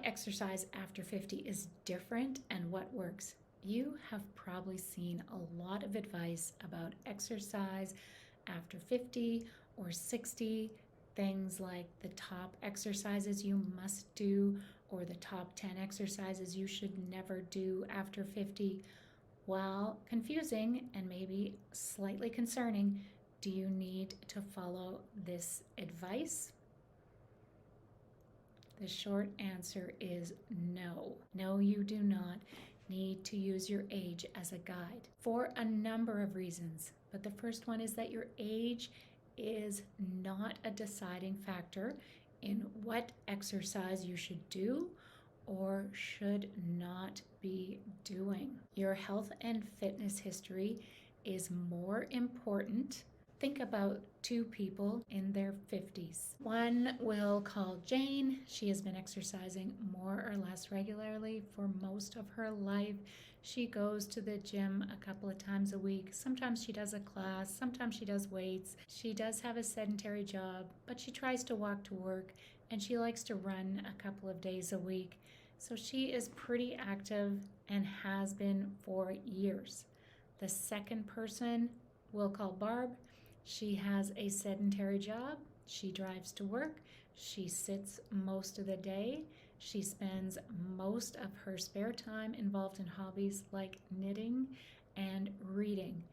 exercise after 50 is different and what works. You have probably seen a lot of advice about exercise after 50 or 60, things like the top exercises you must do or the top 10 exercises you should never do after 50. While confusing and maybe slightly concerning, do you need to follow this advice? The short answer is no. No, you do not need to use your age as a guide for a number of reasons. But the first one is that your age is not a deciding factor in what exercise you should do or should not be doing. Your health and fitness history is more important. Think about two people in their 50s. One we'll call Jane. She has been exercising more or less regularly for most of her life. She goes to the gym a couple of times a week. Sometimes she does a class, sometimes she does weights. She does have a sedentary job, but she tries to walk to work and she likes to run a couple of days a week. So she is pretty active and has been for years. The second person we'll call Barb. She has a sedentary job. She drives to work. She sits most of the day. She spends most of her spare time involved in hobbies like knitting and reading.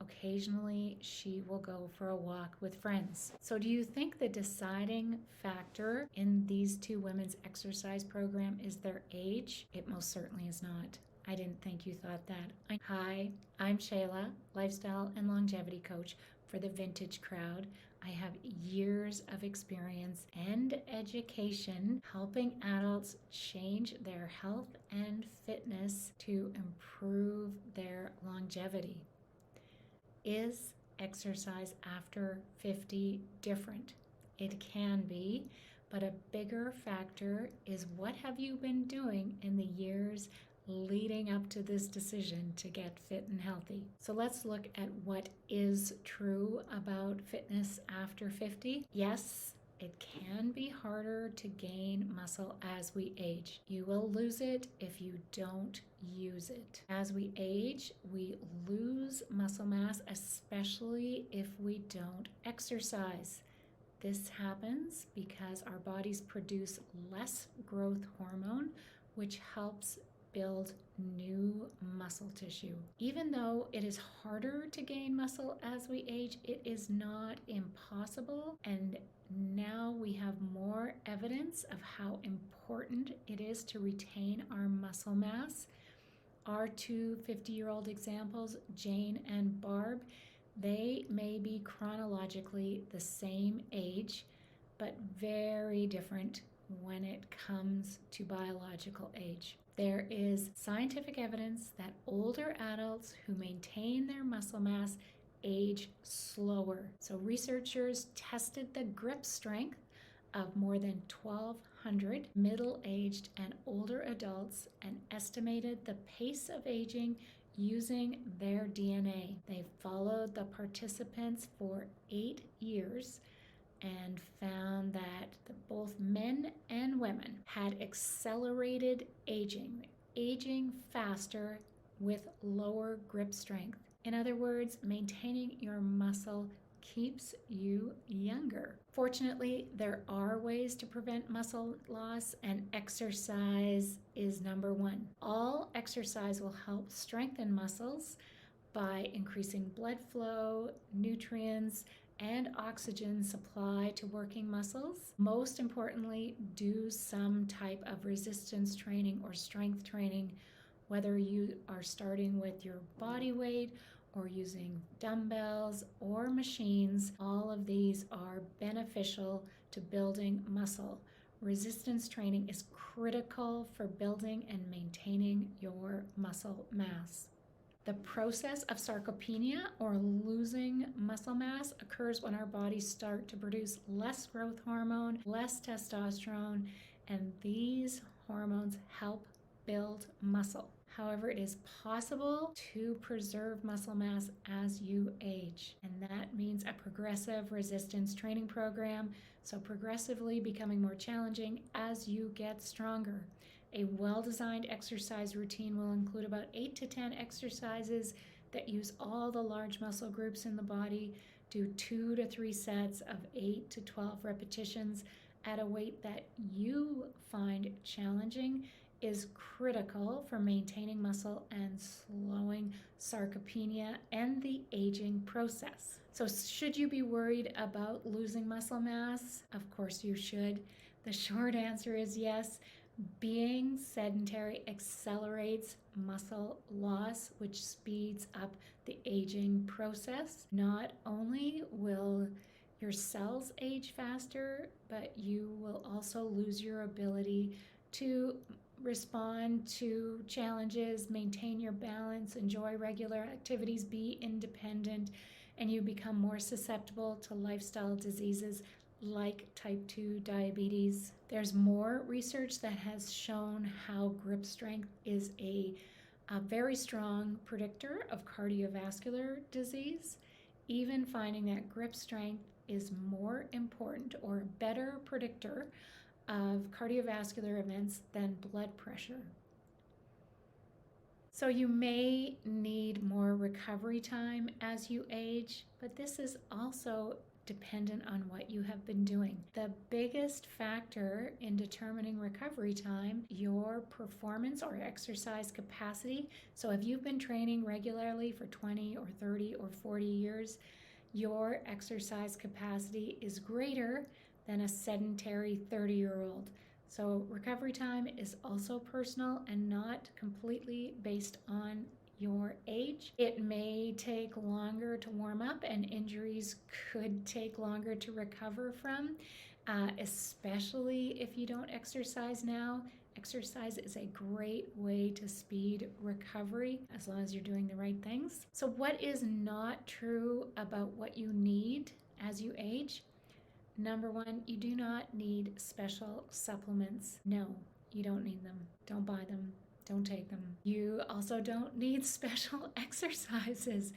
Occasionally, she will go for a walk with friends. So do you think the deciding factor in these two women's exercise program is their age? It most certainly is not. I didn't think you thought that. Hi, I'm Shayla, lifestyle and longevity coach for the Vintage Crowd. I have years of experience and education helping adults change their health and fitness to improve their longevity. Is exercise after 50 different? It can be, but a bigger factor is what have you been doing in the years leading up to this decision to get fit and healthy. So let's look at what is true about fitness after 50. Yes, it can be harder to gain muscle as we age. You will lose it if you don't use it. As we age, we lose muscle mass, especially if we don't exercise. This happens because our bodies produce less growth hormone, which helps build new muscle tissue. Even though it is harder to gain muscle as we age, it is not impossible. And now we have more evidence of how important it is to retain our muscle mass. Our two 50-year-old examples, Jane and Barb, they may be chronologically the same age, but very different when it comes to biological age. There is scientific evidence that older adults who maintain their muscle mass age slower. So researchers tested the grip strength of more than 1,200 middle-aged and older adults and estimated the pace of aging using their DNA. They followed the participants for 8 years and found that both men and women had accelerated aging faster with lower grip strength. In other words, maintaining your muscle keeps you younger. Fortunately, there are ways to prevent muscle loss, and exercise is number one. All exercise will help strengthen muscles by increasing blood flow, nutrients, and oxygen supply to working muscles. Most importantly, do some type of resistance training or strength training, whether you are starting with your body weight or using dumbbells or machines. All of these are beneficial to building muscle. Resistance training is critical for building and maintaining your muscle mass. The process of sarcopenia, or losing muscle mass, occurs when our bodies start to produce less growth hormone, less testosterone, and these hormones help build muscle. However, it is possible to preserve muscle mass as you age, and that means a progressive resistance training program. so progressively becoming more challenging as you get stronger. A well-designed exercise routine will include about 8 to 10 exercises that use all the large muscle groups in the body. Do 2 to 3 sets of 8 to 12 repetitions at a weight that you find challenging is critical for maintaining muscle and slowing sarcopenia and the aging process. So should you be worried about losing muscle mass? Of course you should. The short answer is yes. Being sedentary accelerates muscle loss, which speeds up the aging process. Not only will your cells age faster, but you will also lose your ability to respond to challenges, maintain your balance, enjoy regular activities, be independent, and you become more susceptible to lifestyle diseases like type 2 diabetes. There's more research that has shown how grip strength is a very strong predictor of cardiovascular disease, even finding that grip strength is more important or a better predictor of cardiovascular events than blood pressure. So you may need more recovery time as you age, but this is also dependent on what you have been doing. The biggest factor in determining recovery time, your performance or exercise capacity. So if you've been training regularly for 20 or 30 or 40 years, your exercise capacity is greater than a sedentary 30-year-old. So recovery time is also personal and not completely based on your age. It may take longer to warm up and injuries could take longer to recover from, especially if you don't exercise now. Exercise is a great way to speed recovery as long as you're doing the right things. So what is not true about what you need as you age? Number one, you do not need special supplements. No, you don't need them. Don't buy them. Don't take them. You also don't need special exercises.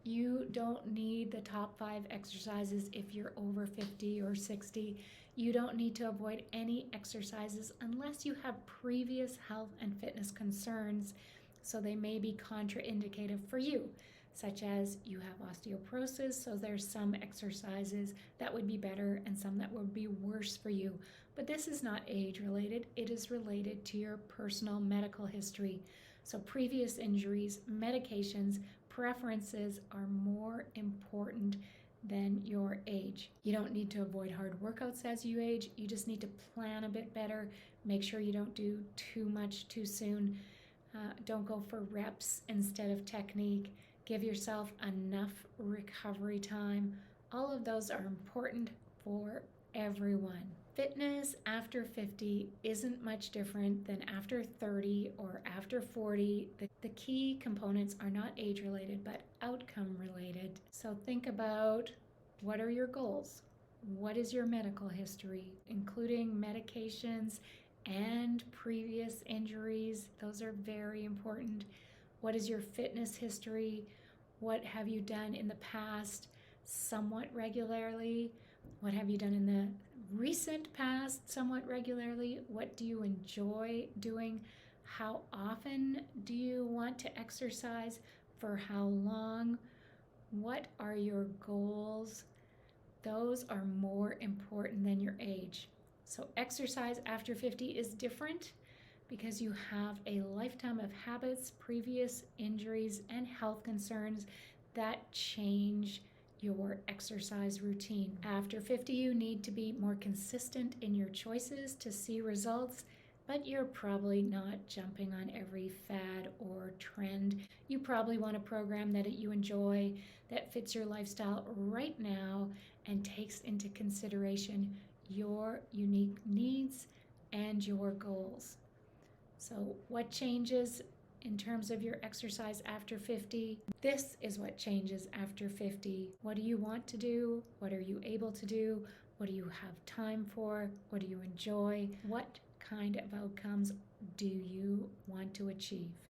You don't need the top 5 exercises if you're over 50 or 60. You don't need to avoid any exercises unless you have previous health and fitness concerns, so they may be contraindicated for you, such as you have osteoporosis, so there's some exercises that would be better and some that would be worse for you. But this is not age related, it is related to your personal medical history. So previous injuries, medications, preferences are more important than your age. You don't need to avoid hard workouts as you age, you just need to plan a bit better, make sure you don't do too much too soon, don't go for reps instead of technique. Give yourself enough recovery time. All of those are important for everyone. Fitness after 50 isn't much different than after 30 or after 40. The key components are not age related, but outcome related. So think about, what are your goals? What is your medical history, including medications and previous injuries? Those are very important. What is your fitness history? What have you done in the past somewhat regularly? What have you done in the recent past somewhat regularly? What do you enjoy doing? How often do you want to exercise? For how long? What are your goals? Those are more important than your age. So exercise after 50 is different because you have a lifetime of habits, previous injuries, and health concerns that change your exercise routine. After 50, you need to be more consistent in your choices to see results, but you're probably not jumping on every fad or trend. You probably want a program that you enjoy, that fits your lifestyle right now, and takes into consideration your unique needs and your goals. So what changes in terms of your exercise after 50? This is what changes after 50. What do you want to do? What are you able to do? What do you have time for? What do you enjoy? What kind of outcomes do you want to achieve?